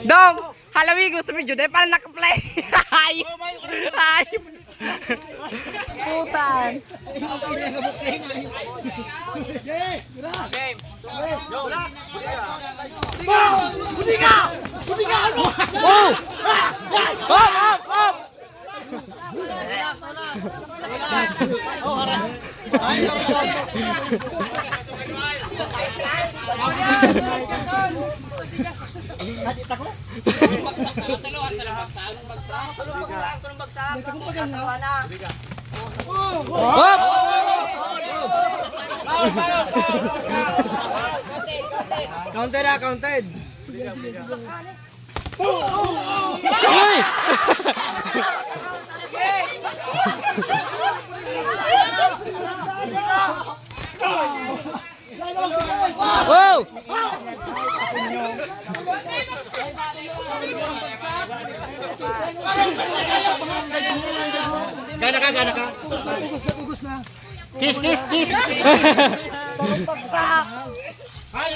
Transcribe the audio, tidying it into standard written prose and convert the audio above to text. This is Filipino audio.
Dong, halawi ko sa video dahil pala naka-play. Ay. Putan. Budi ka! Ano? Oh! Up! Counted na, counted. Uy! Wow! Gana ka. Ugos na. Kiss! Ay,